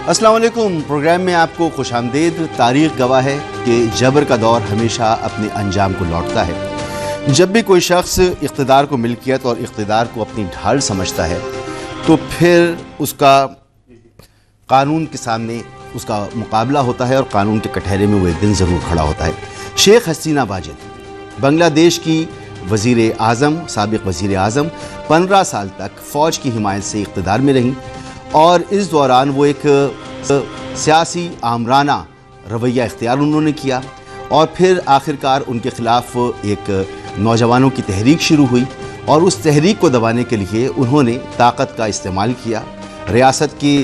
السلام علیکم. پروگرام میں آپ کو خوش آمدید. تاریخ گواہ ہے کہ جبر کا دور ہمیشہ اپنے انجام کو لوٹتا ہے. جب بھی کوئی شخص اقتدار کو ملکیت اور اقتدار کو اپنی ڈھال سمجھتا ہے تو پھر اس کا قانون کے سامنے اس کا مقابلہ ہوتا ہے اور قانون کے کٹہرے میں وہ ایک دن ضرور کھڑا ہوتا ہے. شیخ حسینہ واجد بنگلہ دیش کی وزیر اعظم، سابق وزیر اعظم، 15 سال تک فوج کی حمایت سے اقتدار میں رہیں اور اس دوران وہ ایک سیاسی آمرانہ رویہ اختیار انہوں نے کیا اور پھر آخرکار ان کے خلاف ایک نوجوانوں کی تحریک شروع ہوئی اور اس تحریک کو دبانے کے لیے انہوں نے طاقت کا استعمال کیا، ریاست کی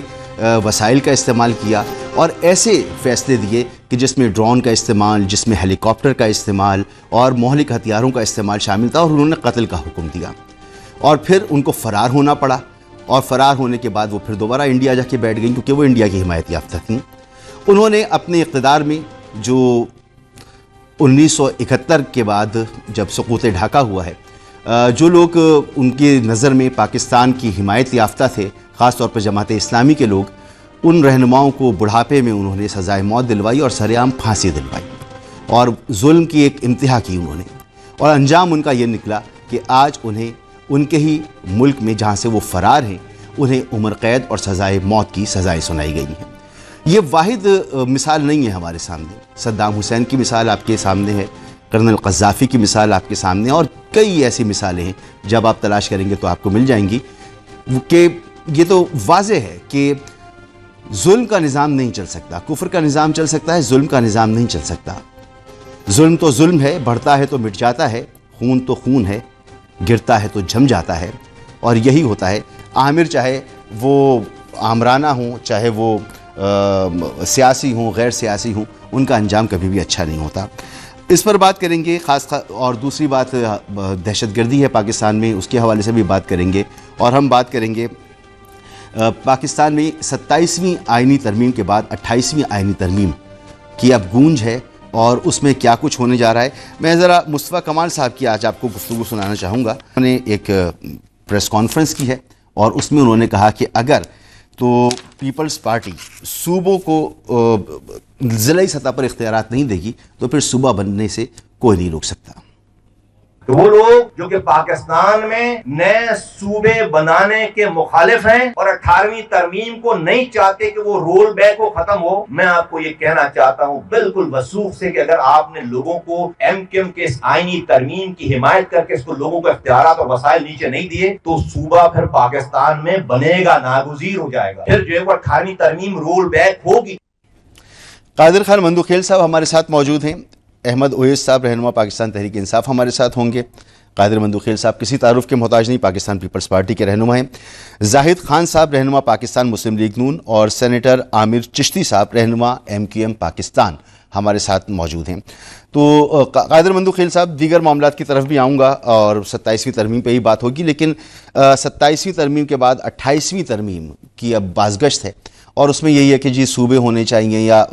وسائل کا استعمال کیا اور ایسے فیصلے دیے کہ جس میں ڈرون کا استعمال، جس میں ہیلی کاپٹر کا استعمال اور مہلک ہتھیاروں کا استعمال شامل تھا اور انہوں نے قتل کا حکم دیا اور پھر ان کو فرار ہونا پڑا اور فرار ہونے کے بعد وہ پھر دوبارہ انڈیا جا کے بیٹھ گئیں کیونکہ وہ انڈیا کی حمایت یافتہ تھیں. انہوں نے اپنے اقتدار میں جو 1971 کے بعد جب سقوط ڈھاکہ ہوا ہے، جو لوگ ان کی نظر میں پاکستان کی حمایت یافتہ تھے، خاص طور پر جماعت اسلامی کے لوگ، ان رہنماؤں کو بڑھاپے میں انہوں نے سزائے موت دلوائی اور سر عام پھانسی دلوائی اور ظلم کی ایک انتہا کی انہوں نے، اور انجام ان کا یہ نکلا کہ آج انہیں ان کے ہی ملک میں جہاں سے وہ فرار ہیں انہیں عمر قید اور سزائے موت کی سزائیں سنائی گئی ہیں. یہ واحد مثال نہیں ہے ہمارے سامنے. صدام حسین کی مثال آپ کے سامنے ہے، کرنل قذافی کی مثال آپ کے سامنے اور کئی ایسی مثالیں ہیں. جب آپ تلاش کریں گے تو آپ کو مل جائیں گی کہ یہ تو واضح ہے کہ ظلم کا نظام نہیں چل سکتا. کفر کا نظام چل سکتا ہے، ظلم کا نظام نہیں چل سکتا. ظلم تو ظلم ہے، بڑھتا ہے تو مٹ جاتا ہے. خون تو خون ہے، گرتا ہے تو جم جاتا ہے. اور یہی ہوتا ہے. آمر چاہے وہ آمرانہ ہوں، چاہے وہ سیاسی ہوں، غیر سیاسی ہوں، ان کا انجام کبھی بھی اچھا نہیں ہوتا. اس پر بات کریں گے اور دوسری بات دہشت گردی ہے پاکستان میں، اس کے حوالے سے بھی بات کریں گے. اور ہم بات کریں گے پاکستان میں 27ویں آئینی ترمیم کے بعد 28ویں آئینی ترمیم کی اب گونج ہے اور اس میں کیا کچھ ہونے جا رہا ہے. میں ذرا مصطفیٰ کمال صاحب کی آج آپ کو گفتگو سنانا چاہوں گا. انہوں نے ایک پریس کانفرنس کی ہے اور اس میں انہوں نے کہا کہ اگر تو پیپلز پارٹی صوبوں کو ضلعی سطح پر اختیارات نہیں دے گی تو پھر صوبہ بننے سے کوئی نہیں روک سکتا. تو وہ لوگ جو کہ پاکستان میں نئے صوبے بنانے کے مخالف ہیں اور 18ویں ترمیم کو نہیں چاہتے کہ وہ رول بیک کو ختم ہو، میں آپ کو یہ کہنا چاہتا ہوں بالکل وثوق سے کہ اگر آپ نے لوگوں کو ایم کیو ایم کے اس آئینی ترمیم کی حمایت کر کے اس کو لوگوں کو اختیارات اور وسائل نیچے نہیں دیے تو صوبہ پھر پاکستان میں بنے گا، ناگزیر ہو جائے گا. پھر جو ہے وہ 18ویں ترمیم رول بیک ہوگی. قادر خان مندوخیل صاحب ہمارے ساتھ موجود ہیں. احمد اویس صاحب رہنما پاکستان تحریک انصاف ہمارے ساتھ ہوں گے. قادر مندوخیل صاحب کسی تعارف کے محتاج نہیں، پاکستان پیپلز پارٹی کے رہنما ہیں. زاہد خان صاحب رہنما پاکستان مسلم لیگ نون اور سینیٹر عامر چشتی صاحب رہنما ایم کیو ایم پاکستان ہمارے ساتھ موجود ہیں. تو قادر مندوخیل صاحب، دیگر معاملات کی طرف بھی آؤں گا اور 27ویں ترمیم پہ ہی بات ہوگی، لیکن 27ویں ترمیم کے بعد 28ویں ترمیم کی اب بازگشت ہے اور اس میں یہی ہے کہ جی صوبے ہونے چاہیے یا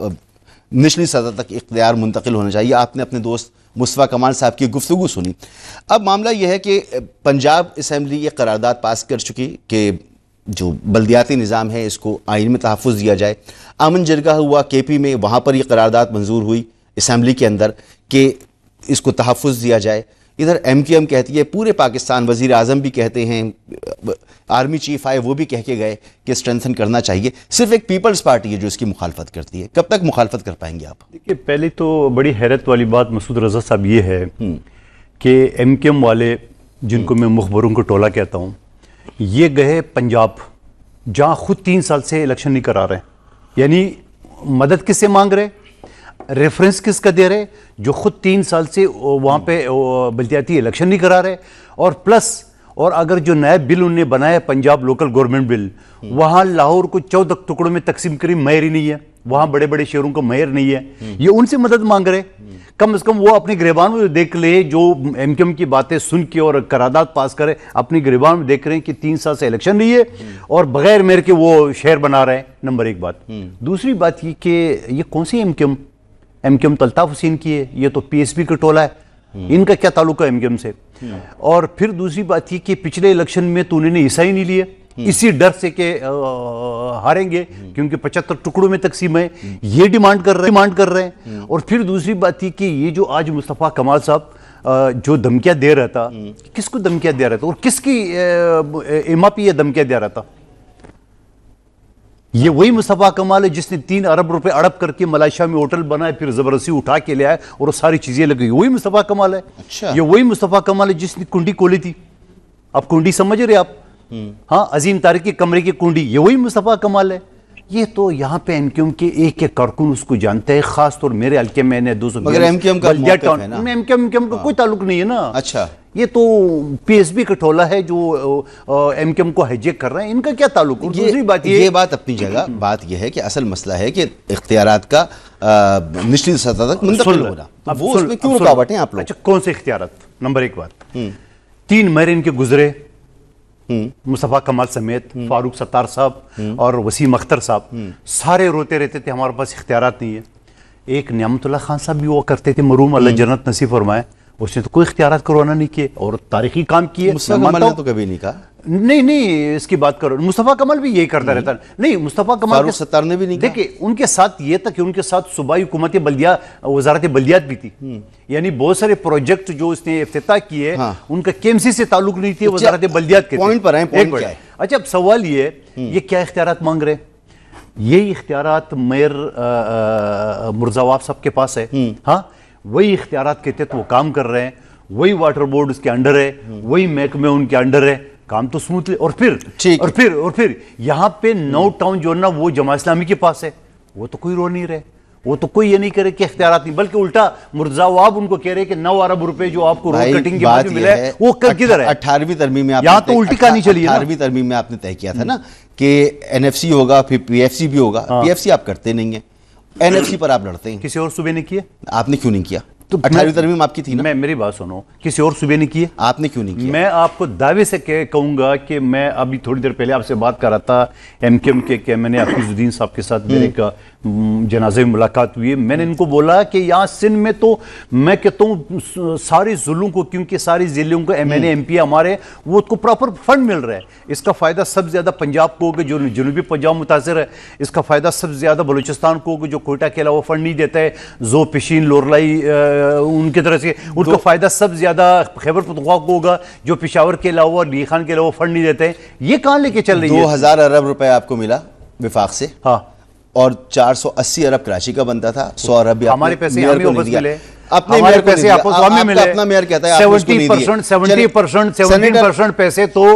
نچلی سطح تک اختیار منتقل ہونا چاہیے. آپ نے اپنے دوست مصطفیٰ کمال صاحب کی گفتگو سنی. اب معاملہ یہ ہے کہ پنجاب اسمبلی یہ قرارداد پاس کر چکی کہ جو بلدیاتی نظام ہے اس کو آئین میں تحفظ دیا جائے. امن جرگہ ہوا کے پی میں، وہاں پر یہ قرارداد منظور ہوئی اسمبلی کے اندر کہ اس کو تحفظ دیا جائے. ادھر ایم کیو ایم کہتی ہے، پورے پاکستان، وزیر اعظم بھی کہتے ہیں، آرمی چیف آئے وہ بھی کہہ کے گئے کہ اسٹرینتھن کرنا چاہیے. صرف ایک پیپلز پارٹی ہے جو اس کی مخالفت کرتی ہے. کب تک مخالفت کر پائیں گے آپ؟ دیکھیے، پہلے تو بڑی حیرت والی بات مسعود رضا صاحب یہ ہے کہ ایم کیو ایم والے، جن کو میں مخبروں کو ٹولہ کہتا ہوں، یہ گئے پنجاب جہاں خود 3 سال سے الیکشن نہیں کرا رہے. یعنی مدد کس سے مانگ رہے، ریفرنس کس کا دے رہے، جو خود 3 سال سے وہاں پہ بلدیاتی الیکشن نہیں کرا رہے. اور پلس اور اگر جو نیا بل انہوں نے بنایا پنجاب لوکل گورنمنٹ بل، وہاں لاہور کو 14 ٹکڑوں میں تقسیم کری، میئر ہی نہیں ہے وہاں، بڑے بڑے شہروں کو میئر نہیں ہے. یہ ان سے مدد مانگ رہے. کم از کم وہ اپنے گریبان میں دیکھ لے، جو ایم کیو ایم کی باتیں سن کے اور قرارداد پاس کرے، اپنی گریبان میں دیکھ رہے ہیں کہ 3 سال سے الیکشن نہیں ہے اور بغیر میئر کے وہ شہر بنا رہے ہیں. نمبر 1 بات. دوسری بات یہ کہ یہ کون سی M Q M Altaf Hussain کی ہے، یہ تو پی ایس پی کا ٹولہ ہے. ان کا کیا تعلق ہے ایم کیو ایم سے؟ اور پھر دوسری بات یہ کہ پچھلے الیکشن میں تو انہوں نے حصہ ہی نہیں لیے. اسی ڈر سے کہ ہاریں گے کیونکہ 75 ٹکڑوں میں تقسیم ہے، یہ ڈیمانڈ کر رہے ہیں. اور پھر دوسری بات تھی کہ یہ جو آج مصطفیٰ کمال صاحب جو دھمکیاں دے رہا تھا، کس کو دھمکیاں دے رہا تھا اور کس کی ایما پہ یہ دھمکیاں دے رہا تھا؟ یہ وہی مصطفیٰ کمال ہے جس نے 3 ارب روپے اڑپ کر کے ملائیشیا میں ہوٹل بنائے، پھر زبردستی اٹھا کے لے آئے اور وہ ساری چیزیں لگی. وہی مصطفیٰ کمال ہے. اچھا. یہ وہی مصطفیٰ کمال ہے جس نے کنڈی کھولی تھی. اب کنڈی سمجھ رہے آپ؟ ہاں، عظیم طارق کے کمرے کی کنڈی، یہ وہی مصطفیٰ کمال ہے. یہ تو یہاں پہ ایم کیو ایم کے ایک ایک کارکن اس کو جانتے ہیں، خاص طور میرے حلقے میں نے 200 مگر ایم کیو ایم کا موقف ہے نا؟ ایم کیو ایم کا کوئی تعلق نہیں ہے نا. اچھا. یہ تو پی ایس بی کا ٹولہ ہے جو ایم کیو ایم کو ہیجیک کر رہے ہیں، ان کا کیا تعلق؟ اور دوسری بات یہ بات اپنی جگہ، بات یہ ہے کہ اصل مسئلہ ہے کہ اختیارات کا نچلی سطح تک منتقل ہونا، اب وہ اس میں کیوں رکاوٹ ہیں آپ لوگ؟ اچھا، کون سے اختیارات؟ نمبر ایک بات، 3 مہر ان کے گزرے، مصطفیٰ کمال سمیت، فاروق ستار صاحب اور وسیم اختر صاحب، سارے روتے رہتے تھے ہمارے پاس اختیارات نہیں ہے. ایک نعمت اللہ خان صاحب بھی وہ کرتے تھے، مرحوم، اللہ جنت نصیب فرمائے، اس نے تو کوئی اختیارات کروانا نہیں کیے اور تاریخی کام کیے. مصطفیٰ کمال نے تو کبھی نہیں کہا. نہیں اس کی بات کرو، مصطفیٰ کمال بھی یہی کرتا رہتا ہے. نہیں، مصطفیٰ کمال، فاروق ستار نے بھی نہیں کہا. دیکھیں ان کے ساتھ یہ تھا کہ ان کے ساتھ صوبائی حکومت بلدیہ، وزارت بلدیات بھی تھی، یعنی بہت سارے پروجیکٹ جو اس نے افتتاح کیے ان کا کے ایم سی سے تعلق نہیں تھے، وزارت بلدیات کے تھے. پوائنٹ پر آئیں، پوائنٹ کیا ہے؟ اچھا، اب سوال یہ کیا اختیارات مانگ رہے ہیں؟ یہی اختیارات میئر مرزا واب صاحب کے پاس ہے. ہاں، وہی اختیارات کے تحت وہ کام کر رہے ہیں، وہی واٹر بورڈ اس کے انڈر ہے، وہی محکمے ان کے انڈر ہے، کام تو سموتھلی. اور پھر یہاں پہ 9 ٹاؤن جو ہے نا وہ جماعت اسلامی کے پاس ہے، وہ تو کوئی رو نہیں رہے، وہ تو کوئی یہ نہیں کرے کہ اختیارات نہیں، بلکہ الٹا مرزا واب ان کو کہہ رہے کہ 9 ارب روپے جو آپ کو روڈ کٹنگ کے بعد ملے وہ کدھر ہے؟ 18ویں ترمیم میں یہاں تو الٹی کہانی چلی ہے. 18ویں ترمیم میں آپ نے طے کیا تھا نا کہ این ایف سی ہوگا، پھر پی ایف سی بھی ہوگا. پی ایف سی آپ کرتے نہیں ہیں، این ایف سی پر آپ لڑتے ہیں. کسی اور صوبے نے کیے؟ آپ نے کیوں نہیں کیا؟ تو 18ویں ترمیم آپ کی تھی نا. میری بات سنو، کسی اور صوبے نے کیے؟ آپ نے کیوں نہیں کیا؟ میں آپ کو دعوے سے کہوں گا کہ میں ابھی تھوڑی دیر پہلے آپ سے بات کر رہا تھا ایم کیو ایم کے، کہ میں نے حفیظ الدین صاحب کے ساتھ میرے ایک جنازے میں ملاقات ہوئی ہے. میں نے ان کو بولا کہ یہاں سندھ میں تو میں کہتا ہوں سارے ضلعوں کو، کیونکہ ساری ضلعوں کو M N A M P ہمارے وہ کو پراپر فنڈ مل رہا ہے. اس کا فائدہ سب سے زیادہ پنجاب کو ہوگا جو جنوبی پنجاب متاثر ہے، اس کا فائدہ سب سے زیادہ بلوچستان کو ہوگا جو کوئٹہ کے علاوہ فنڈ نہیں دیتا ہے، زو پشین لورلائی ان کی طرح سے، ان کا فائدہ سب زیادہ خیبر پختونخوا کو ہوگا جو پشاور کے علاوہ ڈی خان کے علاوہ فنڈ نہیں دیتے ہیں. یہ کہاں لے کے چل رہی ہے؟ 2000 ارب روپے آپ کو ملا وفاق سے، ہاں، اور 480 ارب کراچی کا بنتا تھا، 100 ارب بھی ہمارے پیسے ہمیں واپس ملے، اپنے ہمارے پیسے آپ کو ہمیں ملے. اپنا میئر کہتا ہے آپ اس کو نہیں دیے. 70% پیسے تو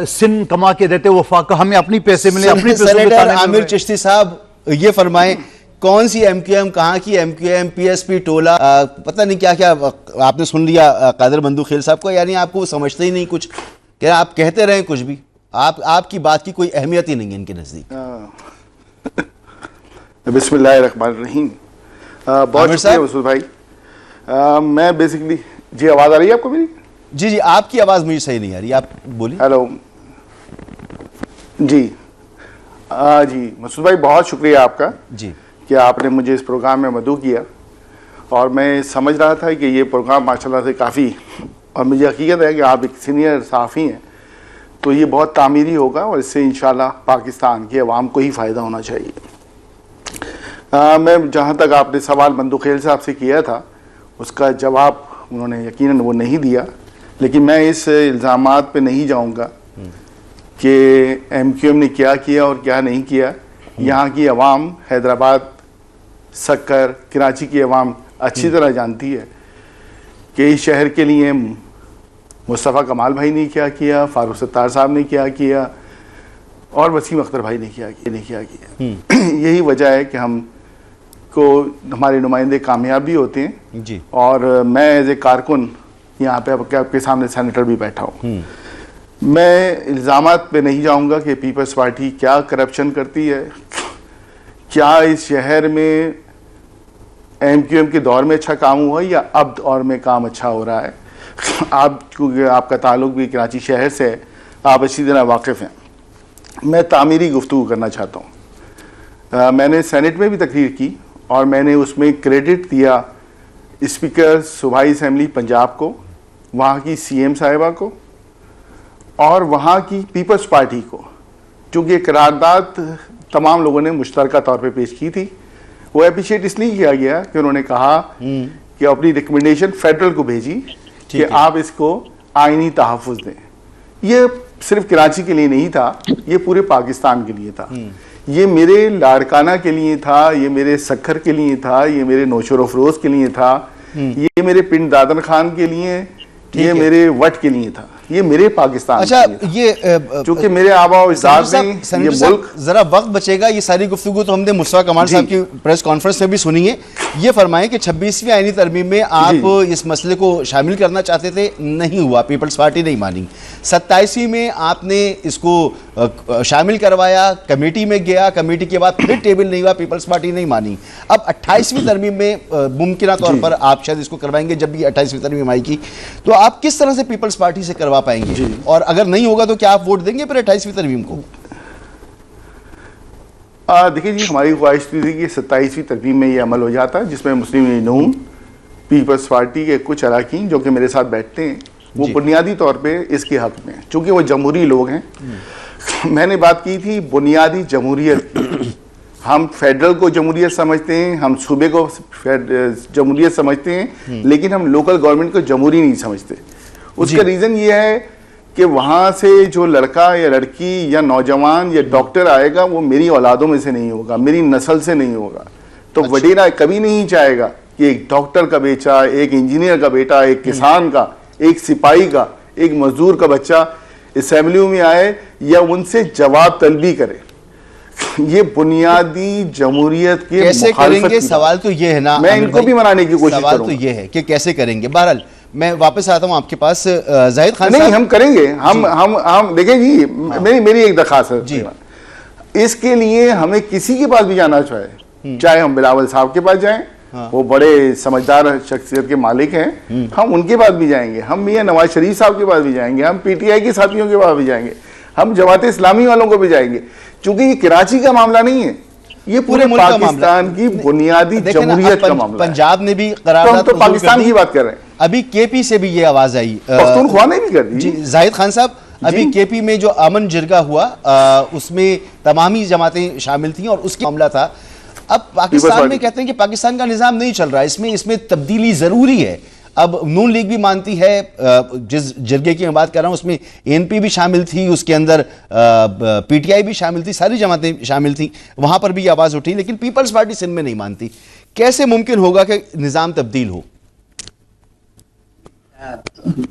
سندھ کما کے دیتے وفاق کا، ہمیں اپنی پیسے ملے، اپنی پیسے. سینیٹر عامر چشتی صاحب یہ فرمائیں، کون سی ایم کیو ایم، کہاں کی M Q M, P S P ٹولہ، پتہ نہیں کیا کیا آپ نے سن لیا قادر بندو خیل صاحب کو، یعنی آپ کو وہ سمجھتے ہی نہیں کچھ، کہ آپ کہتے رہیں کچھ بھی، آپ کی بات کی کوئی اہمیت ہی نہیں ہے ان کے نزدیک. بسم اللہ الرحمن الرحیم. بہت شکریہ مسعود بھائی. میں بیسکلی، جی آواز آ رہی ہے آپ کو میری؟ جی آپ کی آواز مجھے صحیح نہیں آ رہی، آپ بولیے. ہیلو جی. جی مسعود بھائی، بہت شکریہ آپ کا جی کہ آپ نے مجھے اس پروگرام میں مدعو کیا، اور میں سمجھ رہا تھا کہ یہ پروگرام ماشاءاللہ سے کافی، اور مجھے حقیقت ہے کہ آپ ایک سینئر صحافی ہیں تو یہ بہت تعمیری ہوگا، اور اس سے انشاءاللہ پاکستان کی عوام کو ہی فائدہ ہونا چاہیے. میں جہاں تک آپ نے سوال بندو خیل صاحب سے کیا تھا اس کا جواب انہوں نے یقیناً وہ نہیں دیا، لیکن میں اس الزامات پہ نہیں جاؤں گا کہ ایم کیو ایم نے کیا کیا اور کیا نہیں کیا. یہاں کی عوام، حیدرآباد، سکر، کراچی کی عوام اچھی طرح جانتی ہے کہ اس شہر کے لیے مصطفیٰ کمال بھائی نے کیا کیا، فاروق ستار صاحب نے کیا کیا، اور وسیم اختر بھائی نے کیا کیا. یہی وجہ ہے کہ ہم کو ہمارے نمائندے کامیاب بھی ہوتے ہیں جی. اور میں ایز اے کارکن یہاں پہ آپ کے سامنے سینیٹر بھی بیٹھا ہوں. میں الزامات پہ نہیں جاؤں گا کہ پیپلز پارٹی کیا کرپشن کرتی ہے، کیا اس شہر میں ایم کیو ایم کے دور میں اچھا کام ہوا یا اب دور میں کام اچھا ہو رہا ہے. آپ کیونکہ آپ کا تعلق بھی کراچی شہر سے ہے، آپ اچھی طرح واقف ہیں. میں تعمیری گفتگو کرنا چاہتا ہوں. میں نے سینٹ میں بھی تقریر کی اور میں نے اس میں کریڈٹ دیا اسپیکر صوبائی اسمبلی پنجاب کو، وہاں کی سی ایم صاحبہ کو، اور وہاں کی پیپلز پارٹی کو، چونکہ قرارداد تمام لوگوں نے مشترکہ طور پہ پیش کی تھی، وہ اپریشیٹ اس لیے کیا گیا کہ انہوں نے کہا کہ اپنی ریکمنڈیشن فیڈرل کو بھیجی کہ آپ اس کو آئینی تحفظ دیں. یہ صرف کراچی کے لیے نہیں تھا، یہ پورے پاکستان کے لیے تھا. یہ میرے لاڑکانہ کے لیے تھا، یہ میرے سکھر کے لیے تھا، یہ میرے نوشور افروز کے لیے تھا، یہ میرے پنڈ دادن خان کے لیے، یہ میرے وٹ کے لیے تھا، یہ میرے پاکستان. اچھا، یہ چونکہ میرے آبا و اجداد نے یہ ملک، ذرا وقت بچے گا، یہ ساری گفتگو تو ہم نے مصطفیٰ کمال صاحب کی پریس کانفرنس میں بھی سنی ہے. یہ فرمائیں کہ 26ویں آئینی ترمیم میں آپ اس مسئلے کو شامل کرنا چاہتے تھے، نہیں ہوا، پیپلز پارٹی نہیں مانی. 27ویں میں آپ نے اس کو شامل کروایا، کمیٹی میں گیا، کمیٹی کے بعد پھر ٹیبل نہیں ہوا، پیپلز پارٹی نہیں مانی. اب 28ویں ترمیم میں ممکنہ طور پر آپ شاید اس کو کروائیں گے. جب بھی 28ویں ترمیم آئی کی تو آپ کس طرح سے پیپلز پارٹی سے کروا پائیں گے، اور اگر نہیں ہوگا تو کیا آپ ووٹ دیں گے پھر 28ویں ترمیم کو؟ دیکھیں جی، ہماری خواہش تھی کہ 27ویں ترمیم میں یہ عمل ہو جاتا، جس میں مسلم لیگ نون، پیپلز پارٹی کے کچھ اراکین جو کہ میرے ساتھ بیٹھتے ہیں، وہ بنیادی طور پہ اس کے حق میں، چونکہ وہ جمہوری لوگ ہیں. میں نے بات کی تھی بنیادی جمہوریت کی. ہم فیڈرل کو جمہوریت سمجھتے ہیں، ہم صوبے کو جمہوریت سمجھتے ہیں، لیکن ہم لوکل گورنمنٹ کو جمہوری نہیں سمجھتے. اس کا ریزن یہ ہے کہ وہاں سے جو لڑکا یا لڑکی یا نوجوان یا ڈاکٹر آئے گا وہ میری اولادوں میں سے نہیں ہوگا، میری نسل سے نہیں ہوگا. تو وڈیرا کبھی نہیں چاہے گا کہ ایک ڈاکٹر کا بیٹا، ایک انجینئر کا بیٹا، ایک کسان کا، ایک سپاہی کا، ایک مزدور کا بچہ اسمبلیوں میں آئے یا ان سے جواب طلبی کرے. یہ بنیادی جمہوریت کے کیسے کریں گے؟ سوال تو یہ ہے نا، میں ان کو بھی منانے کی کوشش کروں گا. سوال تو یہ ہے کہ کیسے کریں گے. بہرحال میں واپس آتا ہوں آپ کے پاس. زاہد خان نہیں، ہم کریں گے. ہم دیکھیں جی، میری ایک درخواست ہے، اس کے لیے ہمیں کسی کے پاس بھی جانا چاہے ہم بلاول صاحب کے پاس جائیں، وہ بڑے سمجھدار شخصیت کے مالک ہیں، ہم ان کے پاس بھی جائیں گے، ہم میاں نواز شریف صاحب کے پاس بھی جائیں گے، ہم پی ٹی آئی کے ساتھیوں کے پاس بھی جائیں گے، ہم جماعت اسلامی والوں کو بھی جائیں گے. چونکہ یہ کراچی کا معاملہ نہیں ہے، یہ پورے پاکستان کی بنیادی جمہوریت کا معاملہ ہے. پنجاب نے بھی قرارداد تو پاکستان کی بات کر رہے ہیں. ابھی کے پی سے بھی یہ آواز آئی، پختونخوا نے بھی کر دی. جی زاہد خان صاحب، ابھی کے پی میں جو امن جرگہ ہوا اس میں تمامی جماعتیں شامل تھیں اور اس کی معاملہ تھا. اب پاکستان میں کہتے ہیں کہ پاکستان کا نظام نہیں چل رہا، اس میں تبدیلی ضروری ہے. اب نون لیگ بھی مانتی ہے، جس جرگے کی میں بات کر رہا ہوں اس میں این پی بھی شامل تھی، اس کے اندر پی ٹی آئی بھی شامل تھی، ساری جماعتیں شامل تھیں، وہاں پر بھی آواز اٹھی، لیکن پیپلز پارٹی سندھ میں نہیں مانتی. کیسے ممکن ہوگا کہ نظام تبدیل ہو؟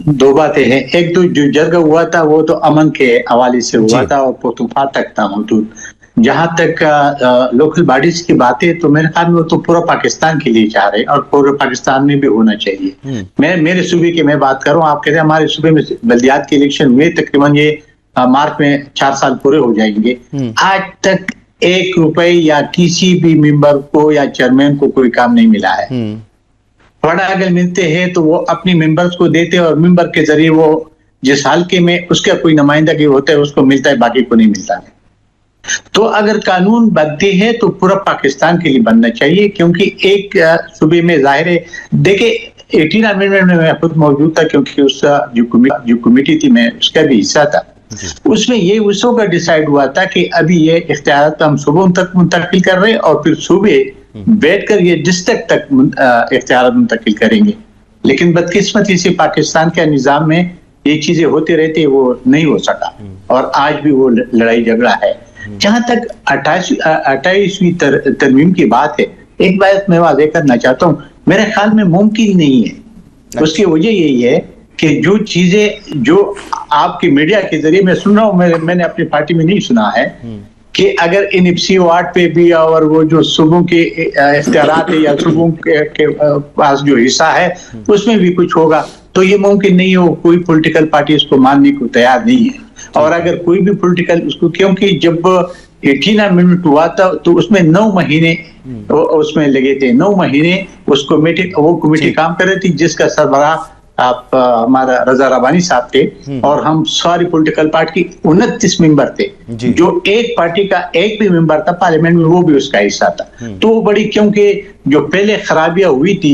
دو باتیں ہیں. ایک تو جو جرگہ ہوا تھا وہ تو امن کے حوالے سے ہوا تھا اور پختونخوا تک تھا محدود. جہاں تک لوکل باڈیز کی باتیں تو میرے خیال میں وہ تو پورا پاکستان کے لیے چاہ رہے اور پورے پاکستان میں بھی ہونا چاہیے. میرے صوبے کی میں بات کروں، آپ کہتے ہیں ہمارے صوبے میں بلدیات کے الیکشن ہوئے، تقریباً یہ مارچ میں 4 سال پورے ہو جائیں گے. آج تک 1 روپے یا کسی بھی ممبر کو یا چیئرمین کو کوئی کام نہیں ملا ہے. بڑا اگر ملتے ہیں تو وہ اپنی ممبرز کو دیتے اور ممبر کے ذریعے وہ جس حلقے میں اس کا کوئی نمائندگی ہوتا ہے اس کو ملتا ہے، باقی کو نہیں ملتا ہے. تو اگر قانون بنتے ہیں تو پورا پاکستان کے لیے بننا چاہیے، کیونکہ ایک صوبے میں ظاہر ہے. دیکھیں 18 امینڈمنٹ میں میں خود موجود تھا، کیونکہ اس کا جو کمیٹی تھی میں اس کا بھی حصہ تھا. اس میں یہ وسوں کا ڈیسائیڈ ہوا تھا کہ ابھی یہ اختیارات ہم صوبوں تک منتقل کر رہے ہیں اور پھر صوبے بیٹھ کر یہ ڈسٹرکٹ تک اختیارات منتقل کریں گے. لیکن بدقسمتی سے پاکستان کے نظام میں یہ چیزیں ہوتی رہتی، وہ نہیں ہو سکا اور آج بھی وہ لڑائی جھگڑا ہے. جہاں تک 28ویں ترمیم کی بات ہے، ایک بات میں واضح کرنا چاہتا ہوں، میرے خیال میں ممکن نہیں ہے. اس کی وجہ یہی ہے کہ جو چیزیں جو آپ کی میڈیا کے ذریعے میں سن رہا ہوں، میں نے اپنی پارٹی میں نہیں سنا ہے کہ اگر ان ایف سی وارڈ پہ بھی اور وہ جو صوبوں کے اختیارات ہے یا صوبوں کے پاس جو حصہ ہے اس میں بھی کچھ ہوگا، تو یہ ممکن نہیں ہو. کوئی پولیٹیکل پارٹی اس کو ماننے کو تیار نہیں ہے. اور اگر کوئی بھی پولیٹیکل اس کو، کیونکہ جب 18 امینڈمنٹ ہوا تھا تو اس میں 9 مہینے اس میں لگے تھے، 9 مہینے اس وہ کمیٹی کام کر رہی تھی، جس کا سربراہ آپ ہمارا رضا ربانی صاحب تھے اور ہم ساری پولیٹیکل پارٹی 29 ممبر تھے. جو ایک پارٹی کا ایک بھی ممبر تھا پارلیمنٹ میں وہ بھی اس کا حصہ تھا. تو وہ بڑی، کیونکہ جو پہلے خرابیاں ہوئی تھی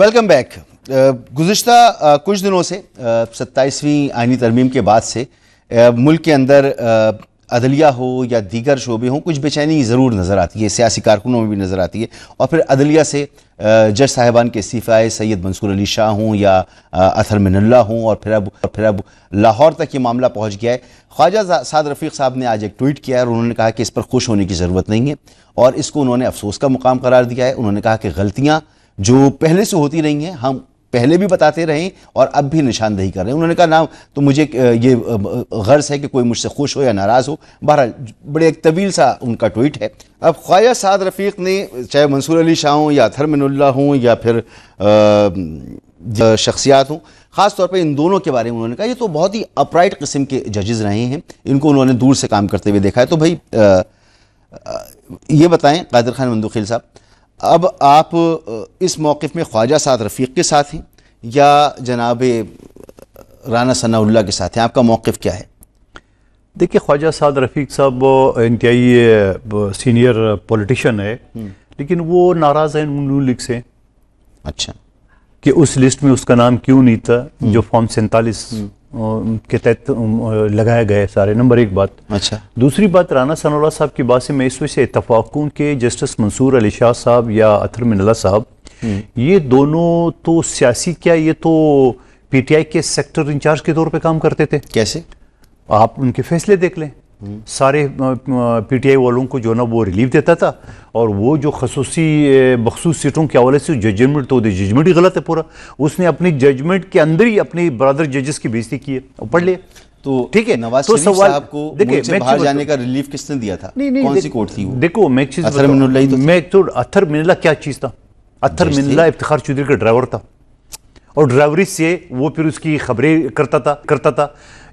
ویلکم بیک. گزشتہ کچھ دنوں سے 27ویں آئینی ترمیم کے بعد سے ملک کے اندر عدلیہ ہو یا دیگر شعبے ہوں کچھ بے چینی ضرور نظر آتی ہے, سیاسی کارکنوں میں بھی نظر آتی ہے. اور پھر عدلیہ سے جج صاحبان کے استعفائے سید منصور علی شاہ ہوں یا اطہر من اللہ ہوں, اور پھر اب لاہور تک یہ معاملہ پہنچ گیا ہے. خواجہ سعد رفیق صاحب نے آج ایک ٹویٹ کیا ہے اور انہوں نے کہا کہ اس پر خوش ہونے کی ضرورت نہیں ہے, اور اس کو انہوں نے افسوس کا مقام قرار دیا ہے. انہوں نے کہا کہ غلطیاں جو پہلے سے ہوتی رہی ہیں ہم پہلے بھی بتاتے رہیں اور اب بھی نشاندہی کر رہے ہیں. انہوں نے کہا نہ تو مجھے یہ غرض ہے کہ کوئی مجھ سے خوش ہو یا ناراض ہو. بہرحال بڑے ایک طویل سا ان کا ٹویٹ ہے. اب خواجہ سعد رفیق نے چاہے منصور علی شاہ ہوں یا اطہر من اللہ ہوں یا پھر شخصیات ہوں, خاص طور پہ ان دونوں کے بارے میں انہوں نے کہا یہ تو بہت ہی اپرائٹ قسم کے ججز رہے ہیں, ان کو انہوں نے دور سے کام کرتے ہوئے دیکھا ہے. تو بھائی یہ بتائیں قادر خان مندوخیل صاحب, اب آپ اس موقف میں خواجہ سعد رفیق کے ساتھ ہیں یا جناب رانا ثناء اللہ کے ساتھ ہیں, آپ کا موقف کیا ہے؟ دیکھیے خواجہ سعد رفیق صاحب انتہائی سینئر پولیٹیشین ہے, لیکن وہ ناراض ہیں نون لیگ سے. اچھا, کہ اس لسٹ میں اس کا نام کیوں نہیں تھا جو فارم 47 کے تحت لگایا گئے سارے. نمبر ایک بات. اچھا, دوسری بات رانا ثناء اللہ صاحب کی بات سے میں اس وجہ سے اتفاق ہوں کہ جسٹس منصور علی شاہ صاحب یا اطہر من اللہ صاحب یہ دونوں تو سیاسی کیا یہ تو پی ٹی آئی کے سیکٹر انچارج کے طور پہ کام کرتے تھے. کیسے؟ آپ ان کے فیصلے دیکھ لیں. سارے پی ٹی آئی والوں کو جو نا وہ ریلیف دیتا تھا, اور وہ جو بخصوص سیٹوں کے حوالے سے ججمنٹ تو ججمنٹ ہی غلط ہے پورا. اس نے اپنی ججمنٹ کے اندر ہی اپنی برادر ججز کی بےزتی کی ہے, پڑھ لے. تو ٹھیک ہے, نواز شریف صاحب کو ملک سے باہر جانے کا ریلیف کس نے دیا تھا؟ کون سی کورٹ تھی وہ؟ دیکھو میں ایک چیز اطہر من اللہ ہی تو میں تو اطہر من اللہ کیا چیز تھا؟ اطہر من اللہ افتخار چودھری کا ڈرائیور تھا, اور ڈرائیوری سے وہ پھر اس کی خبریں کرتا تھا.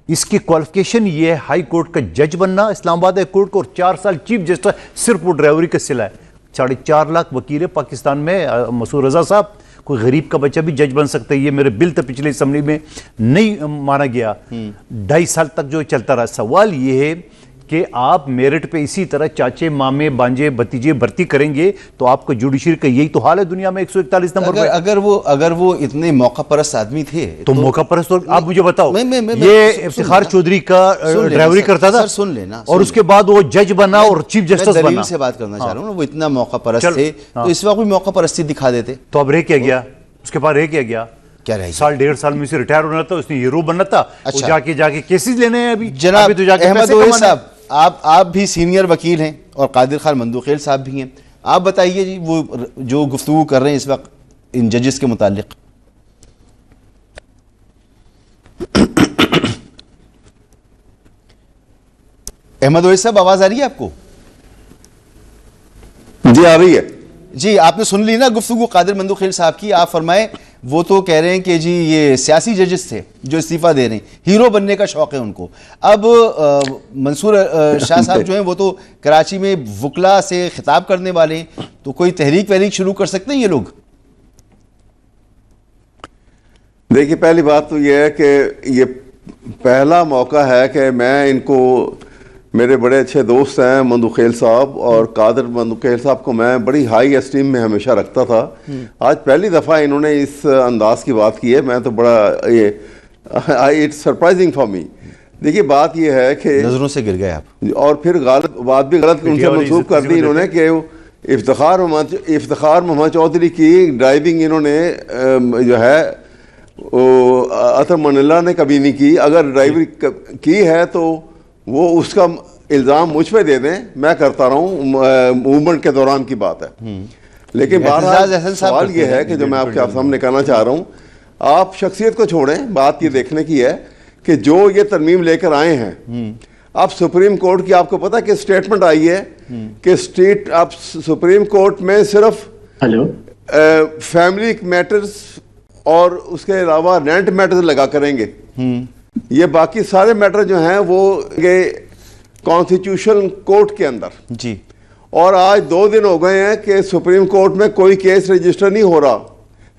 اس کی کوالیفیکیشن یہ ہے ہائی کورٹ کا جج بننا اسلام آباد ہائی کورٹ کو, اور 4 سال چیف جسٹس صرف وہ ڈرائیوری کا صلہ ہے. 4.5 لاکھ وکیل ہے پاکستان میں. مسعود رضا صاحب کوئی غریب کا بچہ بھی جج بن سکتا ہے. یہ میرے بل تھا پچھلے اسمبلی میں نہیں مانا گیا. 2.5 سال تک جو چلتا رہا. سوال یہ ہے کہ آپ میرٹ پہ اسی طرح چاچے مامے بانجے بھتیجے بھرتی کریں گے تو آپ کا جوڈیشری کا یہی تو حال ہے دنیا میں 141 نمبر پہ. اگر وہ اتنے موقع پرست آدمی تھے تو موقع پرست, آپ مجھے بتاؤ یہ افتخار چودھری کا ڈرائیوری کرتا تھا سن لینا, اور اس کے بعد وہ جج بنا اور چیف جسٹس بنا. دلیل سے بات کرنا چاہ رہا ہوں, وہ اتنا موقع پرست تھے تو اس وقت بھی موقع پرستی دکھا دیتے. تو اب رہ کیا گیا اس کے بعد؟ رہ کیا گیا؟ کیا رہے گا؟ 1.5 سال میں سے ریٹائر ہونا تھا, اس نے ہیرو بننا تھا. اچھا, جا کے کیسز لینے ہیں ابھی. جناب احمد اویس صاحب, آپ بھی سینئر وکیل ہیں اور قادر خان مندوخیل صاحب بھی ہیں, آپ بتائیے جی وہ جو گفتگو کر رہے ہیں اس وقت ان ججز کے متعلق. احمد اویس صاحب آواز آ رہی ہے آپ کو؟ جی آ رہی ہے. جی آپ نے سن لی نا گفتگو قادر مندوخیل صاحب کی. آپ فرمائیں وہ تو کہہ رہے ہیں کہ جی یہ سیاسی ججز تھے جو استعفیٰ دے رہے ہیں, ہیرو بننے کا شوق ہے ان کو. اب منصور شاہ صاحب جو ہیں وہ تو کراچی میں وکلا سے خطاب کرنے والے ہیں, تو کوئی تحریک شروع کر سکتے ہیں یہ لوگ؟ دیکھیے پہلی بات تو یہ ہے کہ یہ پہلا موقع ہے کہ میں ان کو, میرے بڑے اچھے دوست ہیں مندوخیل صاحب, اور قادر مندوخیل صاحب کو میں بڑی ہائی اسٹیم میں ہمیشہ رکھتا تھا. آج پہلی دفعہ انہوں نے اس انداز کی بات کی ہے, میں تو بڑا اٹس سرپرائزنگ فار می. دیکھیے بات یہ ہے کہ نظروں سے گر گئے آپ, اور پھر بات بھی غلط ان سے منسوخ کر دی انہوں نے کہ افتخار محمد چودھری کی ڈرائیونگ انہوں نے جو ہے اطہر من اللہ نے کبھی نہیں کی. اگر ڈرائیوری کی ہے تو وہ اس کا الزام مجھ پہ دے دیں, میں کرتا رہا ہوں, موومنٹ کے دوران کی بات ہے. لیکن بہرحال سوال یہ ہے کہ جو میں آپ کے سامنے کہنا چاہ رہا ہوں, آپ شخصیت کو چھوڑیں, بات یہ دیکھنے کی ہے کہ جو یہ ترمیم لے کر آئے ہیں, اب سپریم کورٹ کی آپ کو پتا کہ اسٹیٹمنٹ آئی ہے کہ اب سپریم کورٹ میں صرف فیملی میٹرز اور اس کے علاوہ رینٹ میٹرز لگا کریں گے. یہ باقی سارے میٹر جو ہیں وہ کانسٹیٹیوشن کورٹ کے اندر. جی, اور آج 2 دن ہو گئے ہیں کہ سپریم کورٹ میں کوئی کیس رجسٹر نہیں ہو رہا.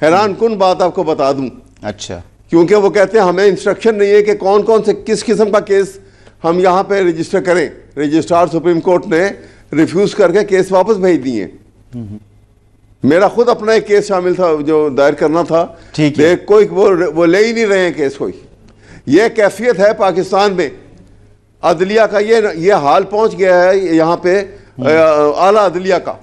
حیران کن بات آپ کو بتا دوں. اچھا, کیونکہ وہ کہتے ہیں ہمیں انسٹرکشن نہیں ہے کہ کون سے کس قسم کا کیس ہم یہاں پہ رجسٹر کریں. رجسٹرار سپریم کورٹ نے ریفیوز کر کے کیس واپس بھیج دیے. میرا خود اپنا ایک کیس شامل تھا جو دائر کرنا تھا, ٹھیک ہے, کوئی وہ لے ہی نہیں رہے ہیں کیس کوئی. یہ کیفیت ہے پاکستان میں عدلیہ کا, یہ حال پہنچ گیا ہے یہاں پہ اعلیٰ عدلیہ کا.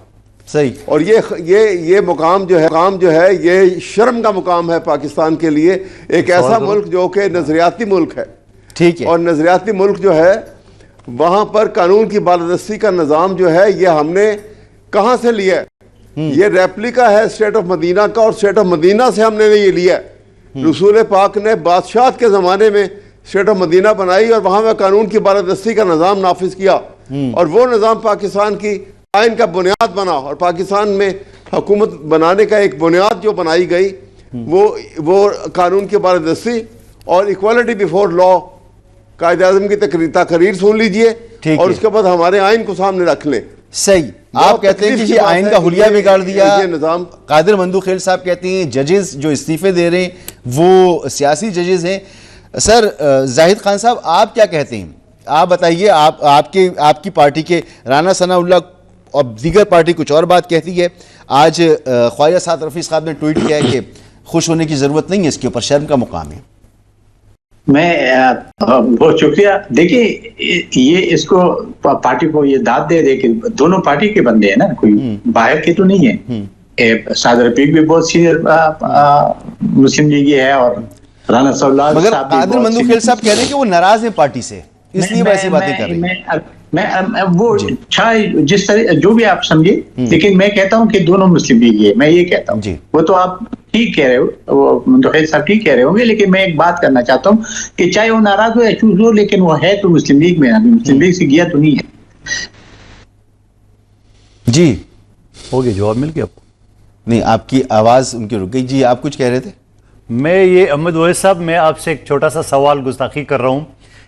صحیح. اور یہ مقام جو ہے یہ شرم کا مقام ہے پاکستان کے لیے. ایک ایسا ملک جو کہ نظریاتی ملک ہے, ٹھیک ہے, اور نظریاتی ملک جو ہے وہاں پر قانون کی بالادستی کا نظام جو ہے یہ ہم نے کہاں سے لیا ہے؟ یہ ریپلیکا ہے اسٹیٹ آف مدینہ کا, اور اسٹیٹ آف مدینہ سے ہم نے یہ لیا ہے. رسول پاک نے بادشاہت کے زمانے میں اسٹیٹ آف مدینہ بنائی اور وہاں میں قانون کی بالادستی کا نظام نافذ کیا, اور وہ نظام پاکستان کی آئین کا بنیاد بنا. اور پاکستان میں حکومت بنانے کا ایک بنیاد جو بنائی گئی وہ قانون کی بالادستی اور ایکوالٹی بیفور لا. قائد اعظم کی تقریر سن لیجئے اور اس کے بعد ہمارے آئین کو سامنے رکھ لیں. صحیح. آپ کہتے ہیں کہ یہ آئین کا حلیہ بگاڑ دیا. یہ نظام قادر مندوخیل صاحب کہتے ہیں ججز جو استعفے دے رہے ہیں وہ سیاسی ججز ہیں. سر زاہد خان صاحب آپ کیا کہتے ہیں؟ آپ بتائیے. آپ کی پارٹی کے رانا ثناء اللہ اور دیگر پارٹی کچھ اور بات کہتی ہے. آج خواجہ سعد رفیق صاحب نے ٹویٹ کیا ہے کہ خوش ہونے کی ضرورت نہیں ہے, اس کے اوپر شرم کا مقام ہے. میں بہت شکریہ. دیکھیے یہ اس کو پارٹی کو یہ داد دے کہ دونوں پارٹی کے بندے ہیں نا, کوئی باہر کے تو نہیں ہے. سعد رفیق بھی بہت سینئر مسلم لیگی ہے اور رانا ثناء اللہ مگر صاحب قادر مندوخیل صاحب کہہ رہے ہیں کہ وہ ناراض ہیں پارٹی سے, اس لیے ویسی باتیں کر رہے ہیں. میں وہ جس طرح جو بھی آپ سمجھے, لیکن میں کہتا ہوں کہ دونوں مسلم لیگ ہے. میں یہ کہتا ہوں وہ تو آپ ٹھیک کہہ رہے ہو, وہ مندوخیل صاحب ٹھیک کہہ رہے ہوں گے, لیکن میں ایک بات کرنا چاہتا ہوں کہ چاہے وہ ناراض ہو یا چوز ہو, لیکن وہ ہے تو مسلم لیگ میں, ابھی مسلم لیگ سے گیا تو نہیں ہے. جی ہو گیا, جواب مل گیا آپ کو؟ نہیں, آپ کی آواز ان کی رک گئی. جی آپ کچھ کہہ رہے تھے. میں یہ احمد وحید صاحب, میں آپ سے ایک چھوٹا سا سوال گستاخی کر رہا ہوں.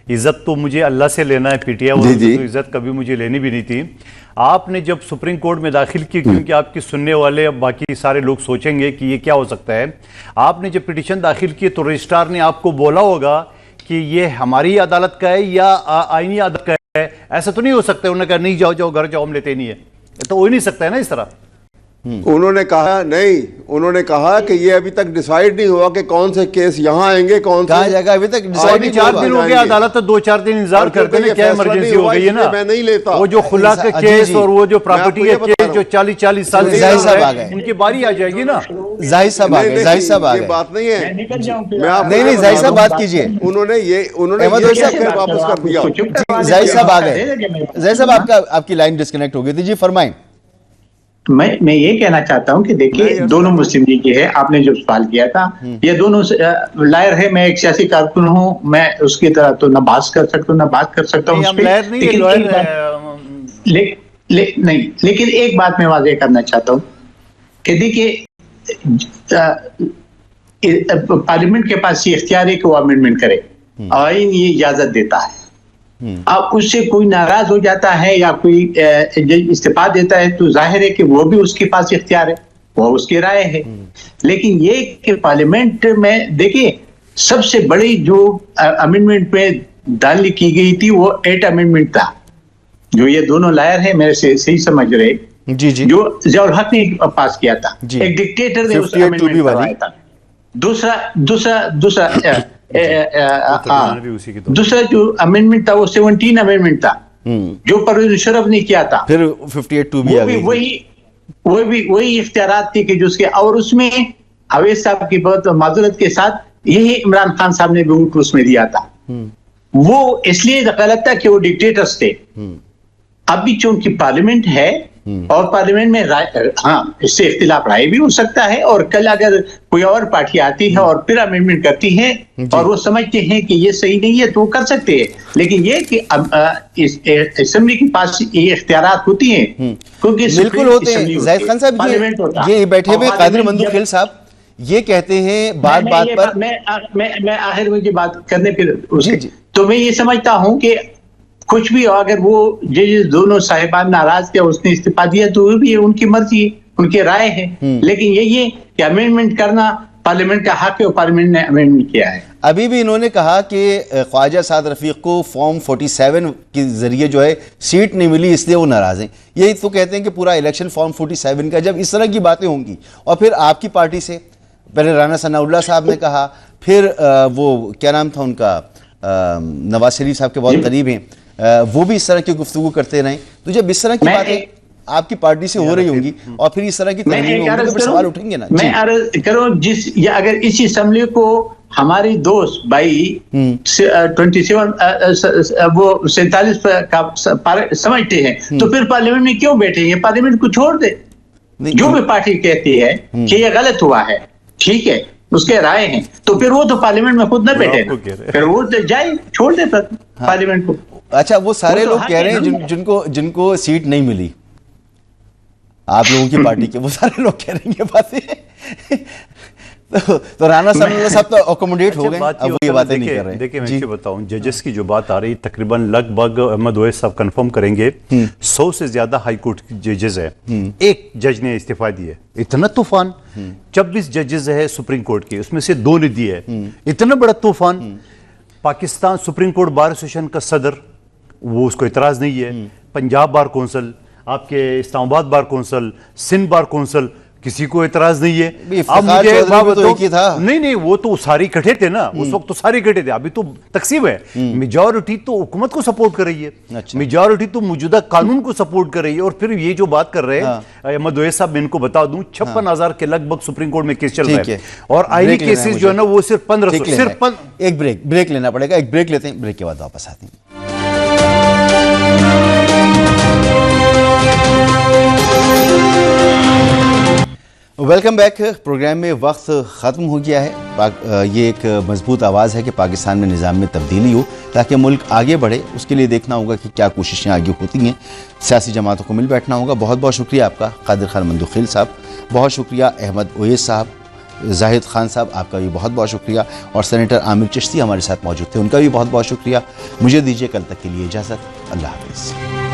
عزت تو مجھے اللہ سے لینا ہے, پی ٹی آئی اور عزت کبھی مجھے لینی بھی نہیں تھی. آپ نے جب سپریم کورٹ میں داخل کی, کیونکہ آپ کی سننے والے باقی سارے لوگ سوچیں گے کہ یہ کیا ہو سکتا ہے, آپ نے جب پٹیشن داخل کی تو رجسٹرار نے آپ کو بولا ہوگا کہ یہ ہماری عدالت کا ہے یا آئینی عدالت کا ہے. ایسا تو نہیں ہو سکتا انہوں نے کہا نہیں جاؤ گھر جاؤ, ہم لیتے نہیں ہے. تو ہو ہی نہیں سکتا ہے نا اس طرح. انہوں نے کہا نہیں, انہوں نے کہا کہ یہ ابھی تک ڈیسائیڈ نہیں ہوا کہ کون سے کیس یہاں آئیں گے, کون کہا جائے گا. ابھی تک ڈیسائیڈ نہیں 4 دن ہو گیا عدالت, 2-4 دن انتظار کرتے ہیں. کیا ایمرجنسی ہو گئی ہے نا, میں نہیں لیتا. وہ جو خلا کے کیس اور وہ جو پراپرٹی کے کیس جو 40 سال سے ان کی باری آ جائے گی نا. زاہد صاحب آ گئے, زاہد صاحب آ گئے. بات نہیں ہے. نہیں زاہد صاحب بات کیجئے. انہوں نے یہ واپس کر دیا. زاہد صاحب آ گئے. زاہد صاحب آپ کی لائن ڈسکنیکٹ ہو گئی تھی. جی فرمائیں. میں یہ کہنا چاہتا ہوں کہ دیکھیے دونوں مسلم لیگ ہے. آپ نے جو سوال کیا تھا, یہ دونوں لائر ہے. میں ایک سیاسی کارکن ہوں, میں اس کی طرح تو نہ بات کر سکتا ہوں نہ بات کر سکتا ہوں. نہیں, لیکن ایک بات میں واضح کرنا چاہتا ہوں کہ دیکھیے پارلیمنٹ کے پاس یہ اختیار ہے کہ وہ امینڈمنٹ کرے, آئین یہ اجازت دیتا ہے. اب اس سے کوئی ناراض ہو جاتا ہے یا کوئی استعفیٰ دیتا ہے تو ظاہر ہے کہ وہ بھی اس کے پاس اختیار ہے, وہ اس کی رائے ہے. لیکن یہ کہ پارلیمنٹ میں دیکھیں سب سے بڑی جو امینڈمنٹ پہ داخل کی گئی تھی وہ 8 امینڈمنٹ تھا, جو یہ دونوں لائر ہیں میرے سے صحیح سمجھ رہے, جی جی, جو ضیاء الحق نے پاس کیا تھا. ایک ڈکٹیٹر نے اس امینڈمنٹ کروایا تھا. دوسرا جو امینڈمنٹ تھا وہ 17 امینڈمنٹ تھا جو پرویز مشرف نے کیا تھا. پھر 58 بھی آ گئی. وہی اختیارات تھے کہ جو اس کے, اور اس میں اویس صاحب کی بہت معذرت کے ساتھ یہی عمران خان صاحب نے بھی اس میں دیا تھا. وہ اس لیے غلط تھا کہ وہ ڈکٹیٹرز تھے. اب بھی چونکہ پارلیمنٹ ہے اور پارلیمنٹ میں ہاں اس سے اختلاف رائے بھی ہو سکتا ہے, اور کل اگر کوئی اور پارٹی آتی ہے اور پھر امینڈمنٹ کرتی ہے اور وہ سمجھتے ہیں کہ یہ صحیح نہیں ہے تو وہ کر سکتے ہیں. لیکن یہ کہ اسمبلی کے پاس یہ اختیارات ہوتی ہیں کیونکہ بالکل ہوتے ہیں. زاہد خان صاحب یہ بیٹھے ہوئے قادر مندوخیل صاحب یہ کہتے ہیں بات پر, میں آخر میں یہ بات کرنے پھر تو میں یہ سمجھتا ہوں کہ کچھ بھی اگر وہ ججز دونوں صاحبان ناراض کیا, اس نے استعفیٰ دیا تو وہ بھی ان کی مرضی, ان کی رائے ہے. لیکن یہ کہ امینڈمنٹ کرنا پارلیمنٹ کا حق ہے اور پارلیمنٹ نے امینڈمنٹ کیا ہے. ابھی بھی انہوں نے کہا کہ خواجہ سعد رفیق کو فارم 47 کے ذریعے جو ہے سیٹ نہیں ملی اس لیے وہ ناراض ہیں. یہی تو کہتے ہیں کہ پورا الیکشن فارم 47 کا. جب اس طرح کی باتیں ہوں گی اور پھر آپ کی پارٹی سے پہلے رانا ثناء اللہ صاحب نے کہا, پھر وہ کیا نام تھا ان کا, نواز شریف صاحب کے بہت قریب ہیں, وہ بھی اس طرح کی گفتگو کرتے رہیں, تو جب اس طرح کی باتیں آپ کی پارٹی سے ہو رہی ہوں گی اور پھر اس طرح کی تحریریں ہوں گی تو پھر سوال اٹھیں گے نا. میں عرض کروں یا اگر اس اسمبلی کو ہماری دوست بھائی 27 وہ 47 کا سمجھتے ہیں تو پھر پارلیمنٹ میں کیوں بیٹھے ہیں؟ پارلیمنٹ کو چھوڑ دے. جو بھی پارٹی کہتی ہے کہ یہ غلط ہوا ہے, ٹھیک ہے, اس کے رائے ہیں, تو پھر وہ تو پارلیمنٹ میں خود نہ بیٹھے, پھر وہ جائے چھوڑ دے پارلیمنٹ کو. اچھا, وہ سارے لوگ کہہ رہے ہیں جن کو سیٹ نہیں ملی آپ لوگوں کی پارٹی کے, وہ سارے لوگ کہہ رہے ہیں یہ باتیں, تو رانا صاحب تو اکوموڈیٹ ہو گئے, اب وہ یہ باتیں نہیں کر رہے ہیں. دیکھیں میں بتاؤں, ججز کی جو بات آ رہی تقریباً لگ بھگ احمد اویس صاحب کنفرم کریں گے 100 سے زیادہ ہائی کورٹ ججز ہے, ایک جج نے استعفیٰ دی ہے. اتنا طوفان 26 ججز ہے سپریم کورٹ کے, اس میں سے 2 نے دی ہے. اتنا بڑا طوفان. Pakistan supreme court bar association کا صدر, وہ اس کو اعتراض نہیں ہے. پنجاب بار کونسل, آپ کے اسلام آباد bar council, Sindh bar council, کسی کو اعتراض نہیں ہے. اب مجھے نہیں وہ تو سارے اکٹھے تھے نا اس وقت, تو سارے اکٹھے تھے. ابھی تو تقسیم ہے, میجورٹی تو حکومت کو سپورٹ کر رہی ہے, میجورٹی تو موجودہ قانون کو سپورٹ کر رہی ہے. اور پھر یہ جو بات کر رہے ہیں احمد اویس صاحب, میں ان کو بتا دوں 56,000 کے لگ بھگ سپریم کورٹ میں کیس چل رہا ہے, اور آئینی کیسز جو ہے نا وہ صرف 1500. ایک بریک لینا پڑے گا, ایک بریک لیتے ہیں, بریک کے بعد واپس آتے ہیں. Welcome back. پروگرام میں وقت ختم ہو گیا ہے. یہ ایک مضبوط آواز ہے کہ پاکستان میں نظام میں تبدیلی ہو تاکہ ملک آگے بڑھے. اس کے لیے دیکھنا ہوگا کہ کیا کوششیں آگے ہوتی ہیں. سیاسی جماعتوں کو مل بیٹھنا ہوگا. بہت بہت شکریہ آپ کا قادر خان مندوخیل صاحب, بہت شکریہ احمد اویس صاحب, زاہد خان صاحب آپ کا بھی بہت بہت شکریہ, اور سینیٹر عامر چشتی ہمارے ساتھ موجود تھے, ان کا بھی بہت بہت شکریہ. مجھے دیجیے کل تک کے لیے اجازت. اللہ حافظ.